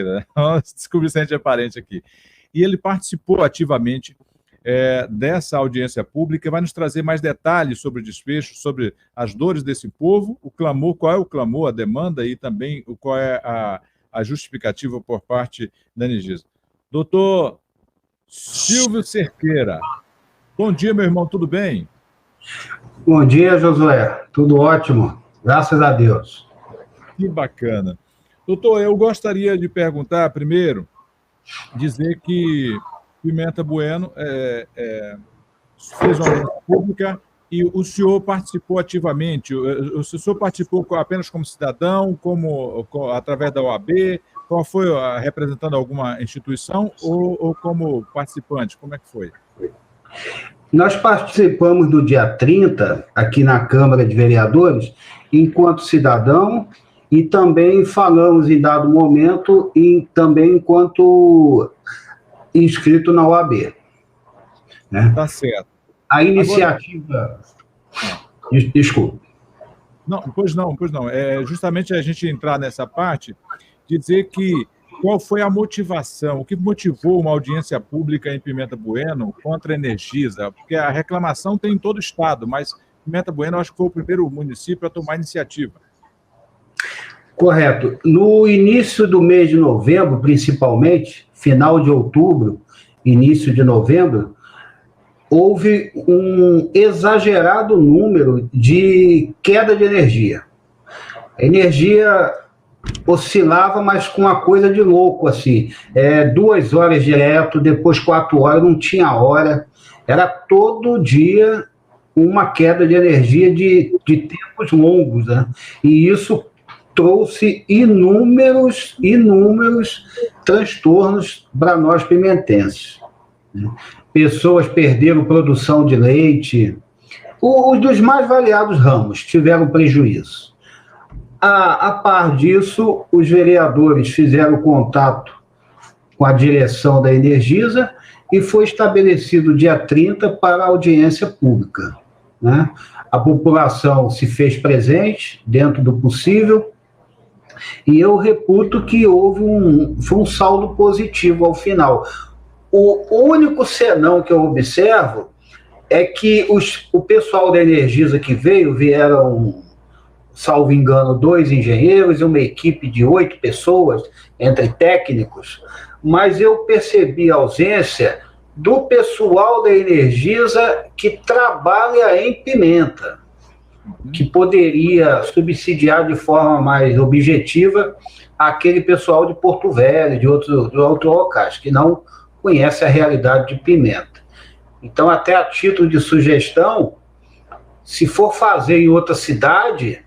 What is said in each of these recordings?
né? Vamos descobrir se a gente é parente aqui. E ele participou ativamente dessa audiência pública, vai nos trazer mais detalhes sobre o desfecho, sobre as dores desse povo, o clamor, qual é o clamor, a demanda e também qual é a justificativa por parte da Energisa. Doutor Silvio Cerqueira, bom dia, meu irmão, tudo bem? Bom dia, Josué, tudo ótimo, graças a Deus. Que bacana. Doutor, eu gostaria de perguntar primeiro, dizer que Pimenta Bueno fez uma audiência pública e o senhor participou ativamente. O senhor participou apenas como cidadão, através da OAB? Qual foi, representando alguma instituição ou como participante? Como é que foi? Nós participamos do dia 30, aqui na Câmara de Vereadores, enquanto cidadão, e também falamos em dado momento, e também enquanto inscrito na OAB. Né? Tá certo. A iniciativa... Agora... Desculpe. Não, pois não. Justamente a gente entrar nessa parte, dizer que qual foi a motivação, o que motivou uma audiência pública em Pimenta Bueno contra a Energisa? Porque a reclamação tem em todo o estado, mas Pimenta Bueno acho que foi o primeiro município a tomar iniciativa. Correto. No início do mês de novembro, principalmente, final de outubro, início de novembro, houve um exagerado número de queda de energia. A energia oscilava, mas com uma coisa de louco, assim. 2 horas direto, depois 4 horas, não tinha hora. Era todo dia uma queda de energia de tempos longos, né? E isso trouxe inúmeros transtornos para nós pimentenses. Pessoas perderam produção de leite, os dos mais variados ramos tiveram prejuízo. A par disso, os vereadores fizeram contato com a direção da Energisa e foi estabelecido dia 30 para a audiência pública. Né? A população se fez presente dentro do possível e eu reputo que foi um saldo positivo ao final. O único senão que eu observo é que o pessoal da Energisa que vieram, salvo engano, 2 engenheiros e uma equipe de 8 pessoas, entre técnicos, mas eu percebi a ausência do pessoal da Energisa que trabalha em Pimenta, que poderia subsidiar de forma mais objetiva aquele pessoal de Porto Velho, de outros locais, que não conhece a realidade de Pimenta. Então, até a título de sugestão, se for fazer em outra cidade,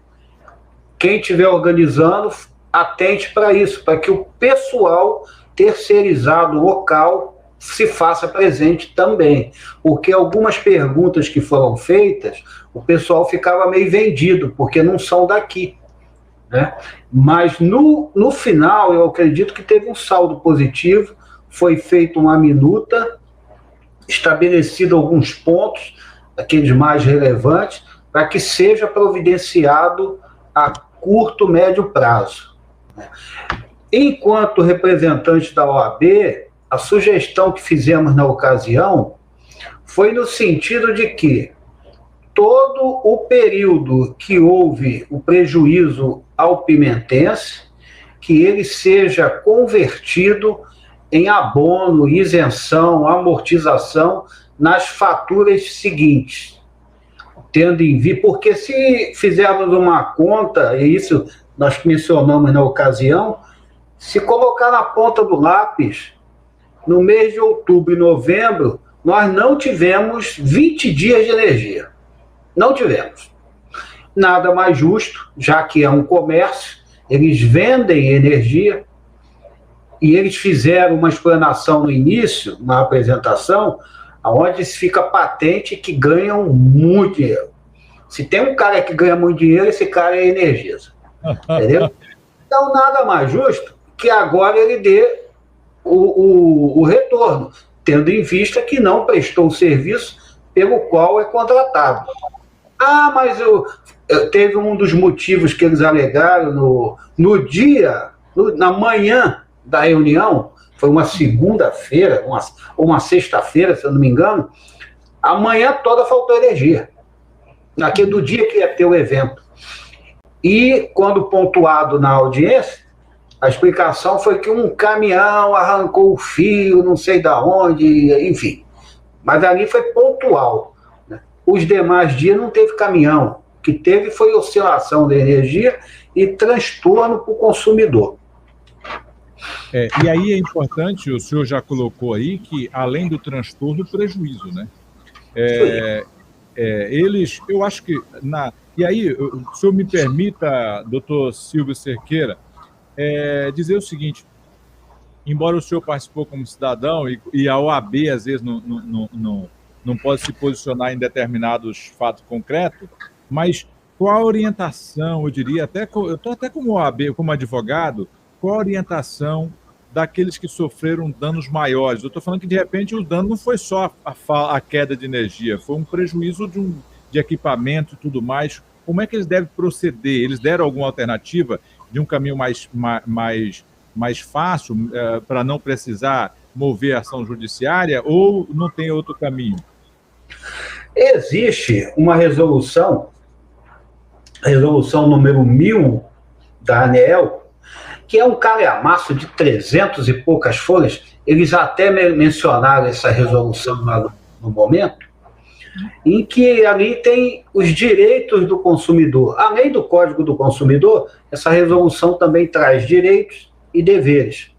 quem estiver organizando, atente para isso, para que o pessoal terceirizado local se faça presente também. Porque algumas perguntas que foram feitas, o pessoal ficava meio vendido, porque não são daqui. Né? Mas no final, eu acredito que teve um saldo positivo, foi feita uma minuta, estabelecido alguns pontos, aqueles mais relevantes, para que seja providenciado a curto, médio prazo. Enquanto representante da OAB, a sugestão que fizemos na ocasião foi no sentido de que todo o período que houve o prejuízo ao pimentense, que ele seja convertido em abono, isenção, amortização nas faturas seguintes, tendo em vista, porque se fizermos uma conta, e isso nós mencionamos na ocasião, se colocar na ponta do lápis, no mês de outubro e novembro, nós não tivemos 20 dias de energia. Não tivemos. Nada mais justo, já que é um comércio, eles vendem energia, e eles fizeram uma explanação no início, uma apresentação, onde fica patente que ganham muito dinheiro. Se tem um cara que ganha muito dinheiro, esse cara é Energisa. Entendeu? Então, nada mais justo que agora ele dê o retorno, tendo em vista que não prestou o serviço pelo qual é contratado. Mas teve um dos motivos que eles alegaram na manhã da reunião, foi uma segunda-feira, ou uma sexta-feira, se eu não me engano, a manhã toda faltou energia, naquele do dia que ia ter o evento. E, quando pontuado na audiência, a explicação foi que um caminhão arrancou o fio, não sei de onde, enfim. Mas ali foi pontual, né? Os demais dias não teve caminhão. O que teve foi oscilação da energia e transtorno para o consumidor. E aí é importante, o senhor já colocou aí, que além do transtorno, o prejuízo, né? Eu acho que... E aí, o senhor me permita, doutor Silvio Cerqueira, dizer o seguinte: embora o senhor participou como cidadão e a OAB, às vezes, não pode se posicionar em determinados fatos concretos, mas qual a orientação, eu diria, eu estou até como OAB, como advogado, qual a orientação daqueles que sofreram danos maiores? Eu estou falando que, de repente, o dano não foi só a queda de energia, foi um prejuízo de equipamento e tudo mais. Como é que eles devem proceder? Eles deram alguma alternativa de um caminho mais fácil, para não precisar mover a ação judiciária, ou não tem outro caminho? Existe uma resolução número 1000 da ANEEL, que é um calhamaço de 300 e poucas folhas. Eles até mencionaram essa resolução lá no momento, em que ali tem os direitos do consumidor. Além do Código do Consumidor, essa resolução também traz direitos e deveres.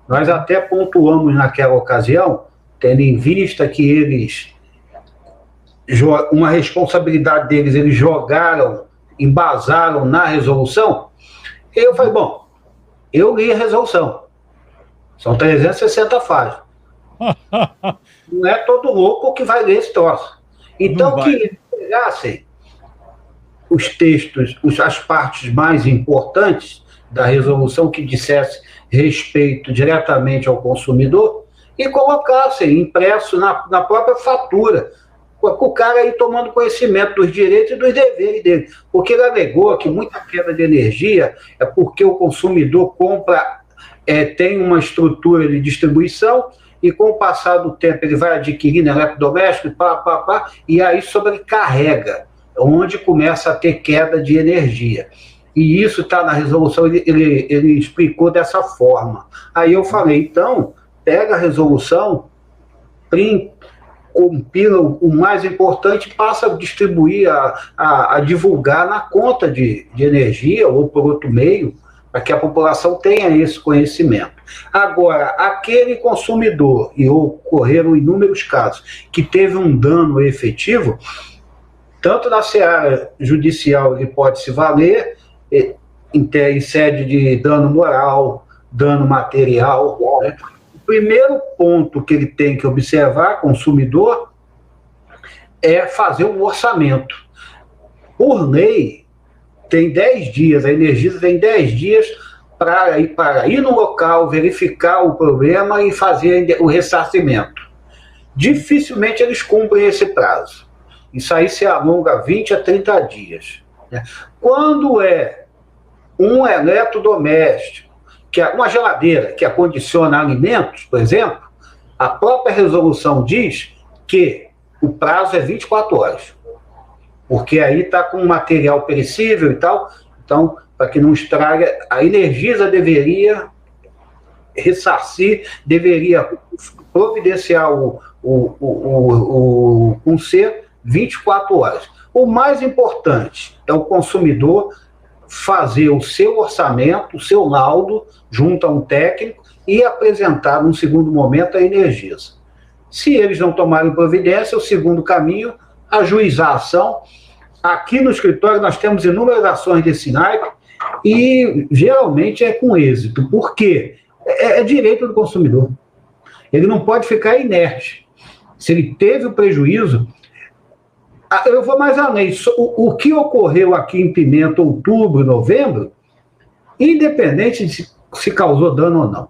Nós até pontuamos naquela ocasião, tendo em vista que eles, uma responsabilidade deles, eles embasaram na resolução. Eu falei, bom, eu li a resolução. São 360 páginas. Não é todo louco que vai ler esse troço. Então, que pegassem os textos, as partes mais importantes da resolução, que dissesse respeito diretamente ao consumidor, e colocassem impresso na própria fatura, o cara aí tomando conhecimento dos direitos e dos deveres dele. Porque ele alegou que muita queda de energia é porque o consumidor compra, tem uma estrutura de distribuição, e com o passar do tempo ele vai adquirindo eletrodoméstico, e aí sobrecarrega, onde começa a ter queda de energia. E isso está na resolução, ele explicou dessa forma. Aí eu falei, então, pega a resolução, compila o mais importante e passa a distribuir, a divulgar na conta de energia ou por outro meio, para que a população tenha esse conhecimento. Agora, aquele consumidor, e ocorreram inúmeros casos, que teve um dano efetivo, tanto na seara judicial ele pode se valer, em sede de dano moral, dano material, né? O primeiro ponto que ele tem que observar, consumidor, é fazer um orçamento. Por lei, tem 10 dias, a Energisa tem 10 dias para ir no local, verificar o problema e fazer o ressarcimento. Dificilmente eles cumprem esse prazo. Isso aí se alonga 20 a 30 dias. Né? Quando é um eletrodoméstico, que é uma geladeira que acondiciona alimentos, por exemplo, a própria resolução diz que o prazo é 24 horas. Porque aí está com material perecível e tal, então, para que não estrague, a Energisa deveria ressarcir, deveria providenciar o conserto 24 horas. O mais importante é o consumidor fazer o seu orçamento, o seu laudo, junto a um técnico, e apresentar, num segundo momento, a Energisa. Se eles não tomarem providência, o segundo caminho, ajuizar a ação. Aqui no escritório nós temos inúmeras ações desse naipe e geralmente é com êxito. Por quê? É direito do consumidor. Ele não pode ficar inerte. Se ele teve o prejuízo, eu vou mais além. O que ocorreu aqui em Pimenta, outubro, novembro, independente de se causou dano ou não,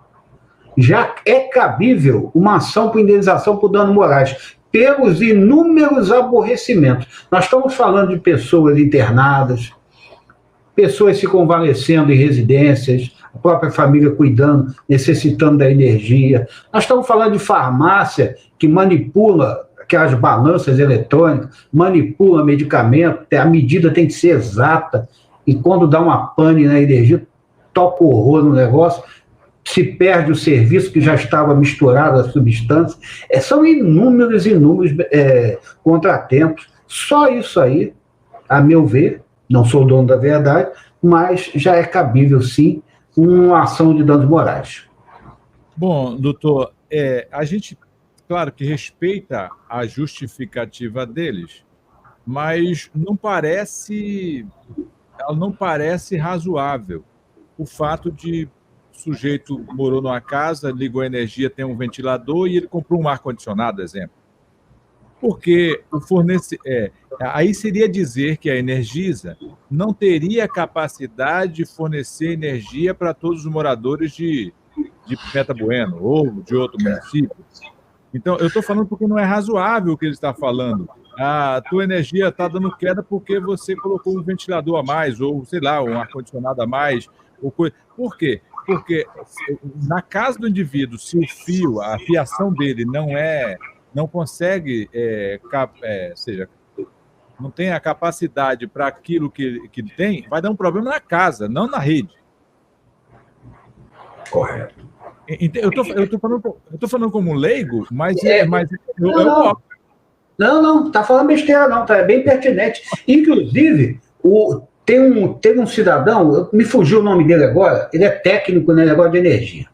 já é cabível uma ação por indenização por danos morais, pelos inúmeros aborrecimentos. Nós estamos falando de pessoas internadas, pessoas se convalescendo em residências, a própria família cuidando, necessitando da energia. Nós estamos falando de farmácia que manipula aquelas balanças eletrônicas, manipula medicamento, a medida tem que ser exata, e quando dá uma pane na energia, toca horror no negócio, se perde o serviço que já estava misturado às substâncias. São inúmeros contratempos. Só isso aí, a meu ver, não sou dono da verdade, mas já é cabível, sim, uma ação de danos morais. Bom, doutor, a gente, claro que respeita a justificativa deles, mas não parece razoável o fato de o sujeito morou numa casa, ligou a energia, tem um ventilador e ele comprou um ar-condicionado, exemplo. Porque aí seria dizer que a Energisa não teria capacidade de fornecer energia para todos os moradores de Pimenta Bueno ou de outro município. Então, eu estou falando porque não é razoável o que ele está falando. A tua energia está dando queda porque você colocou um ventilador a mais, ou, sei lá, um ar-condicionado a mais. Por quê? Porque na casa do indivíduo, se o fio, a fiação dele não consegue, seja, não tem a capacidade para aquilo que tem, vai dar um problema na casa, não na rede. Correto. Eu tô falando como leigo, mas Não, está falando besteira, não, é bem pertinente. Inclusive, tem um cidadão, me fugiu o nome dele agora, ele é técnico no negócio de energia.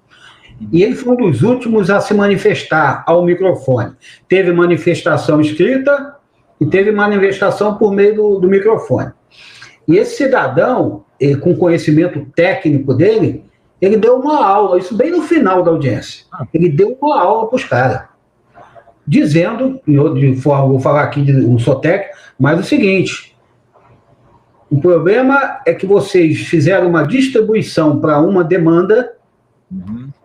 E ele foi um dos últimos a se manifestar ao microfone. Teve manifestação escrita e teve manifestação por meio do microfone. E esse cidadão, com conhecimento técnico dele, ele deu uma aula, isso bem no final da audiência. Ele deu uma aula para os caras, dizendo, de forma, vou falar aqui, não sou técnico, mas o seguinte: o problema é que vocês fizeram uma distribuição para uma demanda,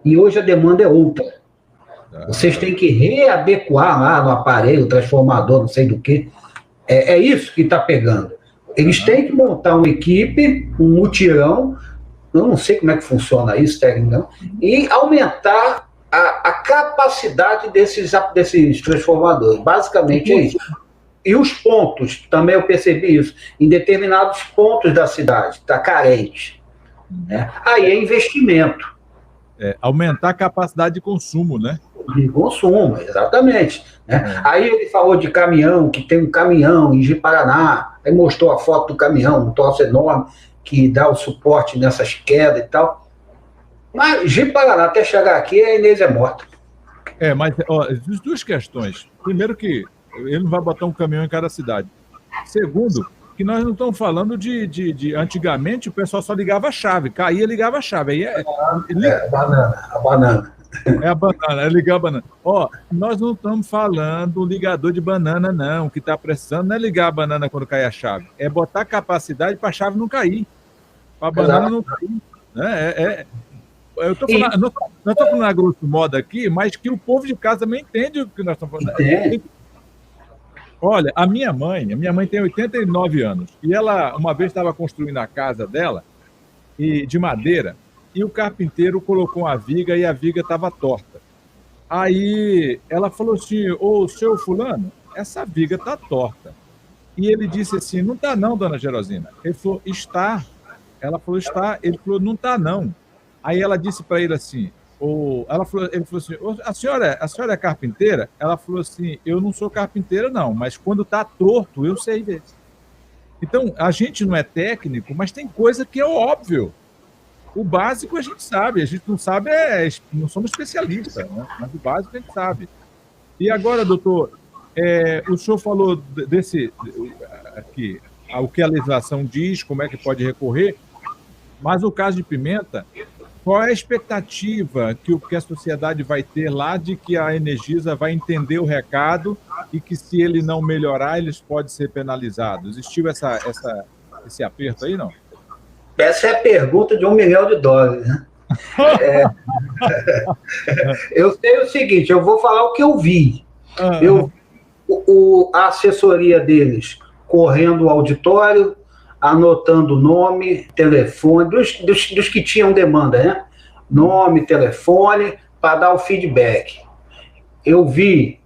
e hoje a demanda é outra. Vocês têm que readequar lá no aparelho, transformador, não sei do que. É isso que está pegando. Eles têm que montar uma equipe, um mutirão, eu não sei como é que funciona isso, tecnicamente, e aumentar a capacidade desses transformadores. Basicamente é isso. E os pontos, também eu percebi isso, em determinados pontos da cidade, está carente. Né? Aí é investimento. Aumentar a capacidade de consumo, né? De consumo, exatamente. Né? Aí ele falou de caminhão, que tem um caminhão em Ji-Paraná, aí mostrou a foto do caminhão, um troço enorme, que dá o suporte nessas quedas e tal. Mas Ji-Paraná, até chegar aqui, a Inês é morta. Mas duas questões. Primeiro que ele não vai botar um caminhão em cada cidade. Segundo, que nós não estamos falando de antigamente o pessoal só ligava a chave, caía, ligava a chave. Aí a banana. É a banana, é ligar a banana. Nós não estamos falando ligador de banana, não. O que está precisando não é ligar a banana quando cai a chave. É botar capacidade para a chave não cair. Para a banana não cair. Eu estou falando, não estou falando a grosso modo aqui, mas que o povo de casa também entende o que nós estamos falando. Olha, a minha mãe tem 89 anos, e ela uma vez estava construindo a casa dela, de madeira, e o carpinteiro colocou uma viga e a viga estava torta. Aí ela falou assim: ô, seu fulano, essa viga está torta. E ele disse assim: não está não, dona Gerosina. Ele falou: está. Ela falou: está. Ele falou: não está não. Aí ela disse para ele assim, ele falou assim: a senhora é carpinteira? Ela falou assim: eu não sou carpinteira não, mas quando está torto eu sei ver. Então, a gente não é técnico, mas tem coisa que é óbvio. O básico a gente sabe, a gente não sabe, não somos especialistas, né? Mas o básico a gente sabe. E agora, doutor, o senhor falou desse aqui, o que a legislação diz, como é que pode recorrer, mas o caso de Pimenta, qual é a expectativa que a sociedade vai ter lá de que a Energisa vai entender o recado e que, se ele não melhorar, eles podem ser penalizados? Existiu esse aperto aí, não? Essa é a pergunta de $1 milhão, né? Eu sei o seguinte, eu vou falar o que eu vi. A assessoria deles correndo o auditório, anotando nome, telefone, dos que tinham demanda, né? Nome, telefone, para dar o feedback. Eu vi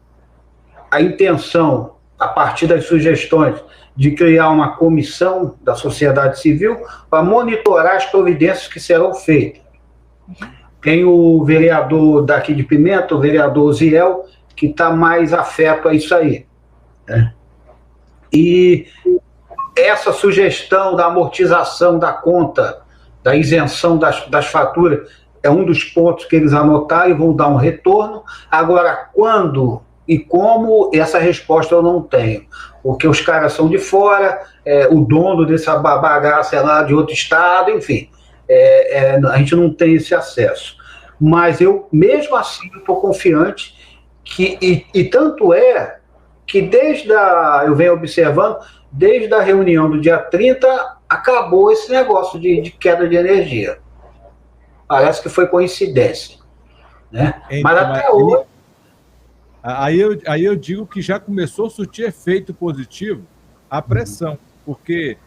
a intenção, a partir das sugestões, de criar uma comissão da sociedade civil para monitorar as providências que serão feitas. Tem o vereador daqui de Pimenta, o vereador Ziel, que está mais afeto a isso aí, né? E essa sugestão da amortização da conta, da isenção das faturas, é um dos pontos que eles anotaram e vão dar um retorno. Agora, quando e como, essa resposta eu não tenho, porque os caras são de fora, o dono dessa bagaça é lá de outro estado, enfim, a gente não tem esse acesso. Mas eu, mesmo assim, estou confiante que, e tanto é que eu venho observando, desde a reunião do dia 30, acabou esse negócio de queda de energia. Parece que foi coincidência, né? Mas até hoje... Aí eu digo que já começou a surtir efeito positivo a pressão, porque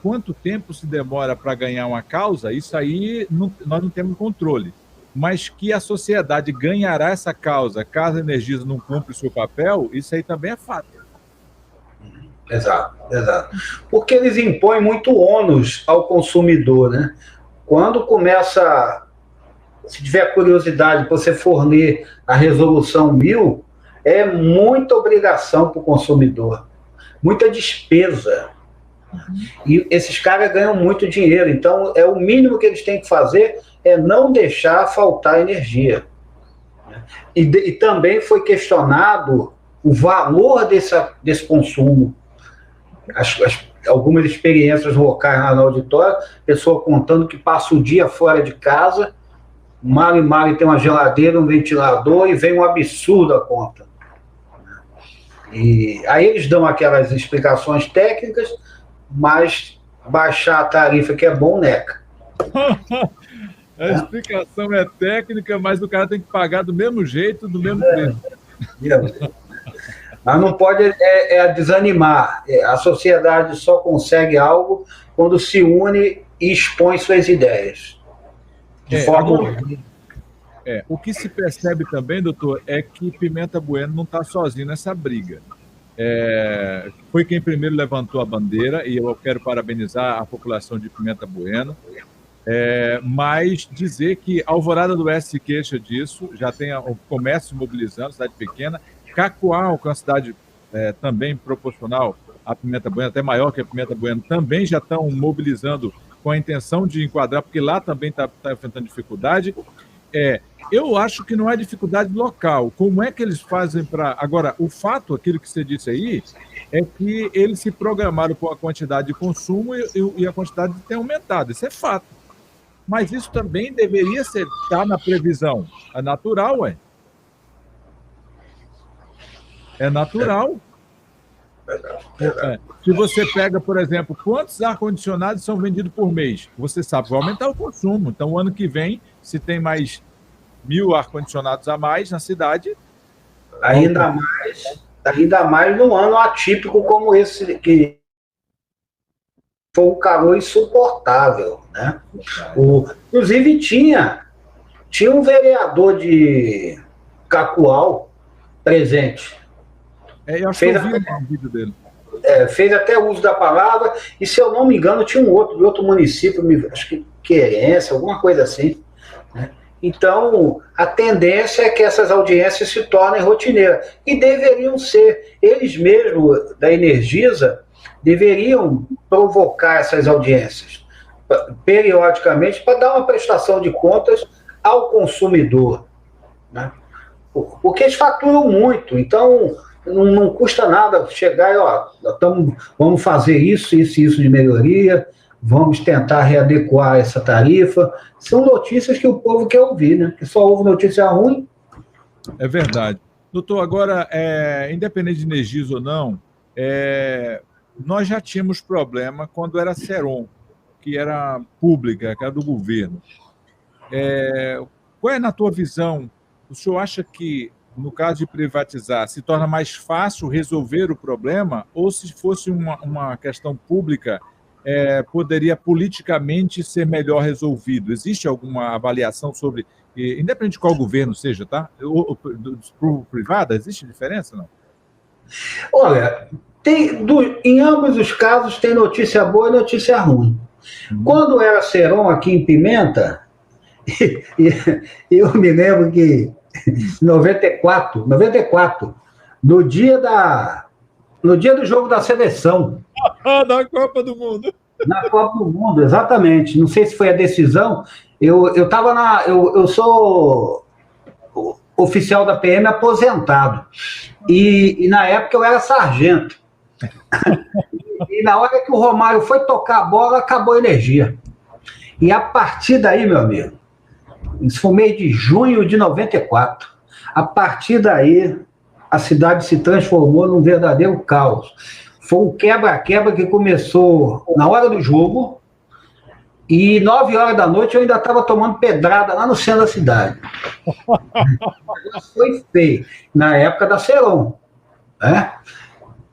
quanto tempo se demora para ganhar uma causa, isso aí nós não temos controle. Mas que a sociedade ganhará essa causa caso a Energisa não cumpra o seu papel, isso aí também é fato. Exato. Porque eles impõem muito ônus ao consumidor, né? Quando começa... Se tiver curiosidade, você fornecer a resolução 1000, é muita obrigação para o consumidor, muita despesa. E esses caras ganham muito dinheiro, então o mínimo que eles têm que fazer é não deixar faltar energia. E também foi questionado o valor desse consumo. Algumas experiências locais lá no auditório, pessoa contando que passa o dia fora de casa, mal e mal tem uma geladeira, um ventilador, e vem um absurdo a conta. E aí eles dão aquelas explicações técnicas, mas baixar a tarifa que é bom, neca. A explicação é técnica, mas o cara tem que pagar do mesmo jeito, do mesmo preço. Mas não pode desanimar. A sociedade só consegue algo quando se une e expõe suas ideias. O que se percebe também, doutor, é que Pimenta Bueno não está sozinho nessa briga. Foi quem primeiro levantou a bandeira, e eu quero parabenizar a população de Pimenta Bueno, mas dizer que Alvorada do Oeste se queixa disso, já tem o comércio mobilizando, cidade pequena, Cacoal, que é uma cidade também proporcional à Pimenta Bueno, até maior que a Pimenta Bueno, também já estão mobilizando com a intenção de enquadrar, porque lá também está enfrentando dificuldade. Eu acho que não é dificuldade local. Como é que eles fazem para... Agora, o fato, aquilo que você disse aí, é que eles se programaram por a quantidade de consumo e a quantidade tem aumentado. Isso é fato. Mas isso também deveria estar na previsão. É natural, ué. É natural. Se você pega, por exemplo, quantos ar-condicionados são vendidos por mês, você sabe, vai aumentar o consumo. Então, o ano que vem, se tem mais 1000 ar-condicionados a mais na cidade... Ainda mais num ano atípico como esse, que foi um calor insuportável, né? Inclusive, tinha um vereador de Cacoal presente. Eu acho que eu vi um vídeo dele. Fez até uso da palavra, e se eu não me engano, tinha um outro, de outro município, acho que Querência, alguma coisa assim, né? Então, a tendência é que essas audiências se tornem rotineiras, e deveriam ser. Eles mesmos, da Energisa, deveriam provocar essas audiências, periodicamente, para dar uma prestação de contas ao consumidor, né? Porque eles faturam muito, então... Não custa nada chegar e, vamos fazer isso de melhoria, vamos tentar readequar essa tarifa. São notícias que o povo quer ouvir, né? Porque só ouve notícia ruim. É verdade. Doutor, agora, independente de Energisa ou não, nós já tínhamos problema quando era Ceron, que era pública, que era do governo. Qual é, na tua visão, o senhor acha que, no caso de privatizar, se torna mais fácil resolver o problema, ou se fosse uma questão pública, poderia politicamente ser melhor resolvido? Existe alguma avaliação sobre, independente de qual governo seja, tá? Ou privada, existe diferença, não? Olha, em ambos os casos tem notícia boa e notícia ruim. Quando era Seron aqui em Pimenta, eu me lembro que em 94, no dia do jogo da seleção. Da Copa do Mundo. Na Copa do Mundo, exatamente. Não sei se foi a decisão. Eu sou oficial da PM aposentado. E na época eu era sargento. E na hora que o Romário foi tocar a bola, acabou a energia. E a partir daí, meu amigo, isso foi mês de junho de 94. A partir daí, a cidade se transformou num verdadeiro caos. Foi um quebra-quebra que começou na hora do jogo e 9 horas da noite eu ainda estava tomando pedrada lá no centro da cidade. Foi feio. Na época da Seron, né?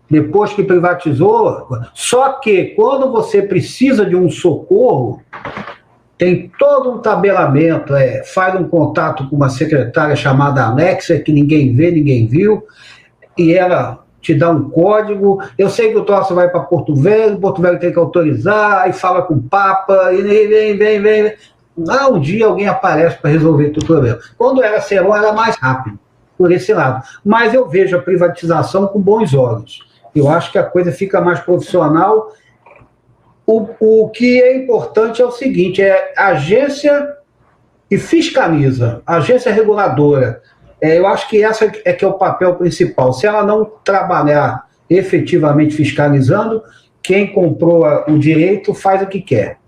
Depois que privatizou, só que quando você precisa de um socorro, tem todo um tabelamento, faz um contato com uma secretária chamada Alexia, que ninguém vê, ninguém viu, e ela te dá um código. Eu sei que o troço vai para Porto Velho tem que autorizar, aí fala com o Papa, e vem. Lá um dia alguém aparece para resolver o problema. Quando era Seron, era mais rápido, por esse lado. Mas eu vejo a privatização com bons olhos. Eu acho que a coisa fica mais profissional. O que é importante é o seguinte, a agência que fiscaliza, a agência reguladora. Eu acho que essa é que é o papel principal. Se ela não trabalhar efetivamente fiscalizando, quem comprou o direito faz o que quer.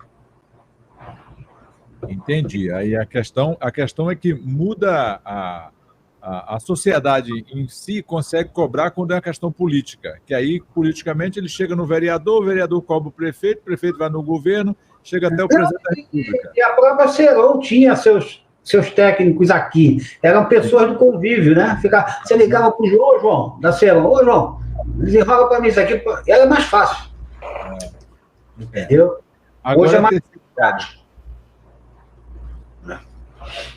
Entendi. Aí a questão é que muda a sociedade em si, consegue cobrar quando é uma questão política, que aí politicamente ele chega no vereador, o vereador cobra o prefeito vai no governo, chega até o presidente da República. E a própria Seron tinha seus técnicos aqui, eram pessoas do convívio, né? Você ligava para o João, da Seron, ô João, desenrola para mim isso aqui, era mais fácil. Entendeu? Agora hoje é mais fácil.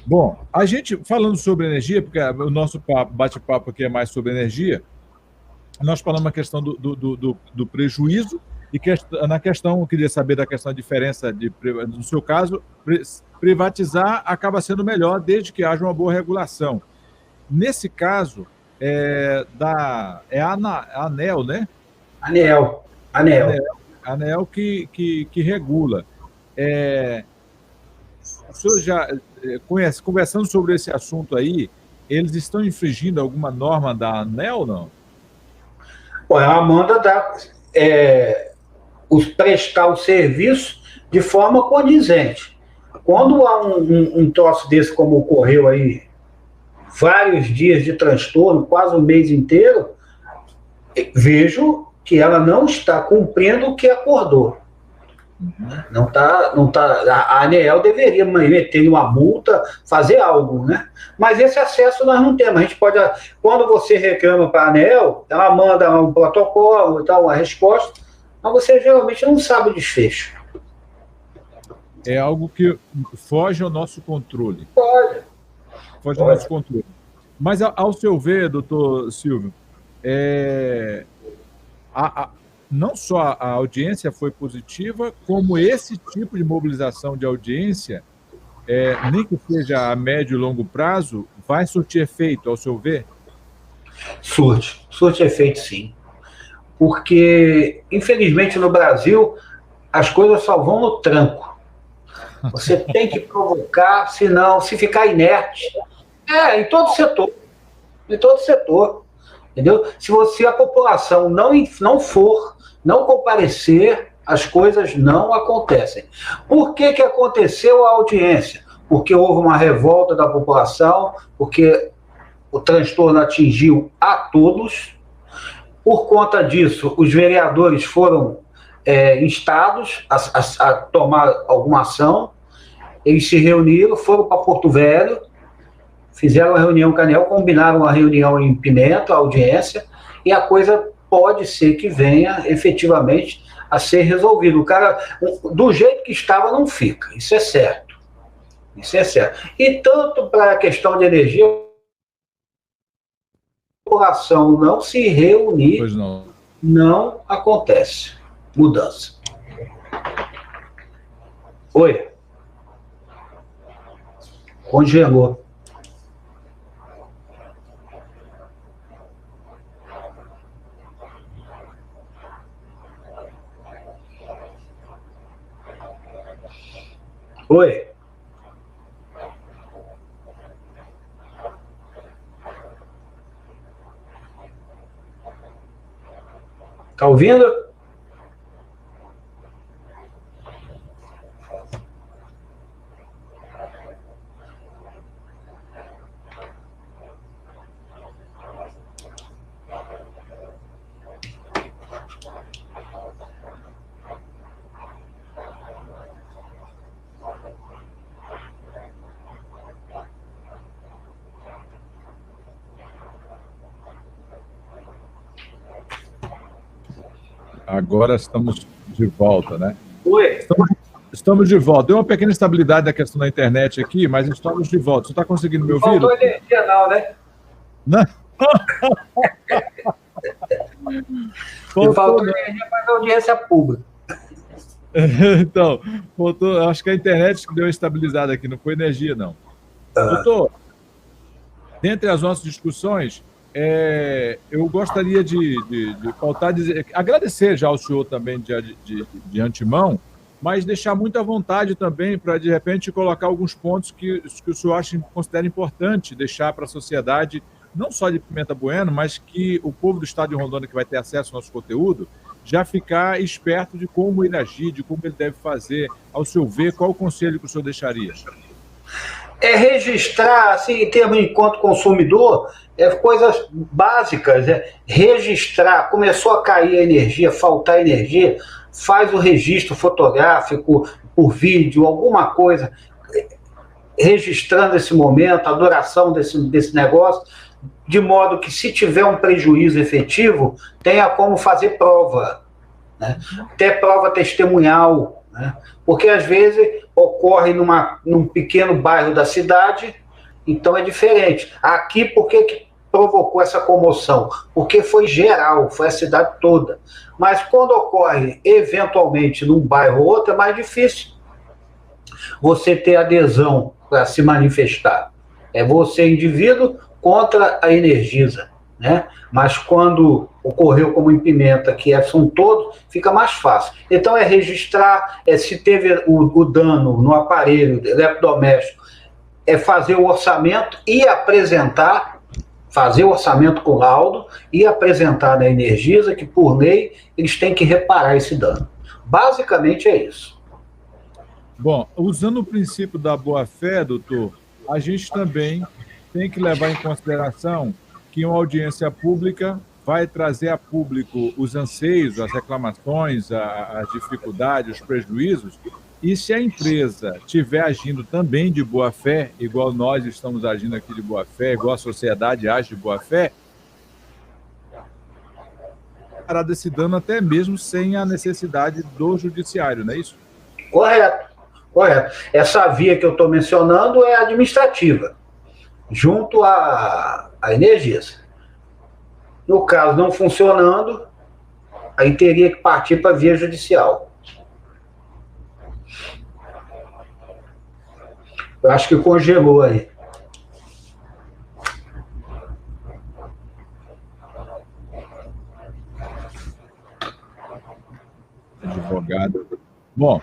Bom, a gente, falando sobre energia, porque o nosso bate-papo aqui é mais sobre energia, nós falamos a questão do prejuízo, e na questão, eu queria saber da questão da diferença, no seu caso, privatizar acaba sendo melhor desde que haja uma boa regulação. Nesse caso, a ANEEL, né? ANEEL. ANEEL que regula. O senhor já conhece, conversando sobre esse assunto aí, eles estão infringindo alguma norma da ANEEL, não? Ela manda prestar o serviço de forma condizente. Quando há um troço desse, como ocorreu aí, vários dias de transtorno, quase um mês inteiro, vejo que ela não está cumprindo o que acordou. Não tá, a ANEEL deveria meter uma multa, fazer algo, né? Mas esse acesso nós não temos. A gente pode, quando você reclama para a ANEEL, ela manda um protocolo, uma resposta, mas você geralmente não sabe o desfecho. É algo que foge ao nosso controle. Foge ao nosso controle. Mas, ao seu ver, doutor Silvio, não só a audiência foi positiva, como esse tipo de mobilização de audiência, nem que seja a médio e longo prazo, vai surtir efeito, ao seu ver? Surte efeito, sim. Porque, infelizmente, no Brasil, as coisas só vão no tranco. Você tem que provocar, senão, se ficar inerte, em todo setor. Em todo setor. Entendeu? Se a população não comparecer, as coisas não acontecem. Por que aconteceu a audiência? Porque houve uma revolta da população, porque o transtorno atingiu a todos. Por conta disso, os vereadores foram instados a tomar alguma ação. Eles se reuniram, foram para Porto Velho, fizeram a reunião com a ANEEL, combinaram a reunião em Pimenta, a audiência, e a coisa pode ser que venha efetivamente a ser resolvido. O cara, do jeito que estava, não fica. Isso é certo. Isso é certo. E tanto para a questão de energia, a população não se reunir, não acontece mudança. Oi. Congelou. Oi. Tá ouvindo? Agora estamos de volta, né? Oi. Estamos de volta. Deu uma pequena instabilidade da questão da internet aqui, mas estamos de volta. Você está conseguindo me ouvir? Faltou energia não, né? Não. Faltou energia para a audiência pública. Então, faltou, acho que a internet que deu uma estabilizada aqui, não foi energia, não. Doutor, dentre as nossas discussões, eu gostaria de pautar, agradecer já ao senhor também de antemão, mas deixar muito à vontade também para, de repente, colocar alguns pontos que o senhor considera importante deixar para a sociedade, não só de Pimenta Bueno, mas que o povo do estado de Rondônia que vai ter acesso ao nosso conteúdo, já ficar esperto de como ele agir, de como ele deve fazer. Ao seu ver, qual o conselho que o senhor deixaria? É registrar, assim, em termos de enquanto consumidor, coisas básicas, registrar, começou a cair a energia, faltar energia, faz o registro fotográfico por vídeo, alguma coisa, registrando esse momento, a duração desse negócio, de modo que, se tiver um prejuízo efetivo, tenha como fazer prova, né? Ter prova testemunhal, né? Porque, às vezes, ocorre num pequeno bairro da cidade, então é diferente. Aqui, por que provocou essa comoção? Porque foi geral, foi a cidade toda. Mas quando ocorre, eventualmente, num bairro ou outro, é mais difícil você ter adesão para se manifestar. É você, indivíduo, contra a Energisa, né? Mas quando ocorreu como em Pimenta, que são todos, fica mais fácil. Então é registrar, se teve o dano no aparelho eletrodoméstico, fazer o orçamento e apresentar, fazer o orçamento com laudo e apresentar na Energisa, que por lei eles têm que reparar esse dano. Basicamente é isso. Bom, usando o princípio da boa-fé, doutor, a gente também tem que levar em consideração que uma audiência pública vai trazer a público os anseios, as reclamações, as dificuldades, os prejuízos, e se a empresa estiver agindo também de boa-fé, igual nós estamos agindo aqui de boa-fé, igual a sociedade age de boa-fé, parar desse dano até mesmo sem a necessidade do judiciário, não é isso? Correto, correto. Essa via que eu estou mencionando é administrativa, junto à Energisa. No caso, não funcionando, aí teria que partir para a via judicial. Eu acho que congelou aí. Advogado. Bom,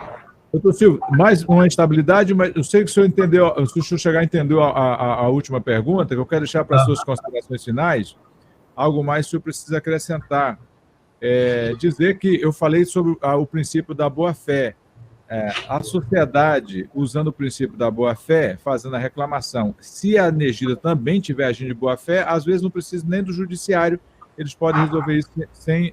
doutor Silvio, mais uma instabilidade, mas eu sei que o senhor entendeu, se o senhor chegar entendeu a última pergunta, que eu quero deixar para as suas considerações finais, algo mais que o senhor precisa acrescentar. Dizer que eu falei sobre o princípio da boa-fé. A sociedade, usando o princípio da boa-fé, fazendo a reclamação, se a Energisa também tiver agindo de boa-fé, às vezes não precisa nem do judiciário, eles podem resolver isso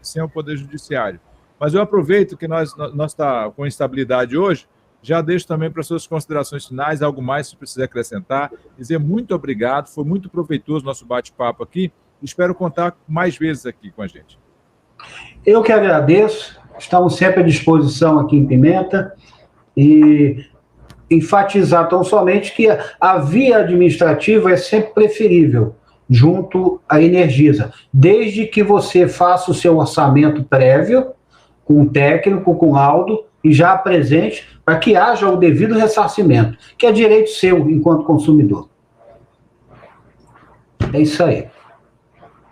sem o Poder Judiciário. Mas eu aproveito que nós estamos com instabilidade hoje, já deixo também para suas considerações finais, algo mais que precisa acrescentar, dizer muito obrigado, foi muito proveitoso o nosso bate-papo aqui, espero contar mais vezes aqui com a gente. Eu que agradeço, Estamos sempre à disposição aqui em Pimenta e enfatizar tão somente que a via administrativa é sempre preferível junto à Energisa, desde que você faça o seu orçamento prévio com o técnico, com o laudo, e já apresente para que haja o devido ressarcimento, que é direito seu enquanto consumidor. É isso aí.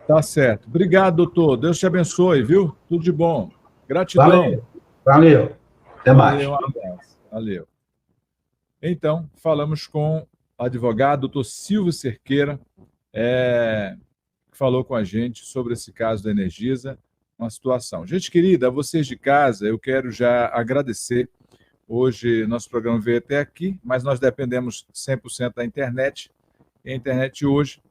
Tá certo. Obrigado, doutor. Deus te abençoe, viu? Tudo de bom. Gratidão. Valeu. Valeu. Até mais. Valeu, um abraço. Valeu. Então, falamos com o advogado, doutor Silvio Cerqueira, que falou com a gente sobre esse caso da Energisa, uma situação. Gente querida, a vocês de casa, eu quero já agradecer. Hoje, nosso programa veio até aqui, mas nós dependemos 100% da internet. E a internet hoje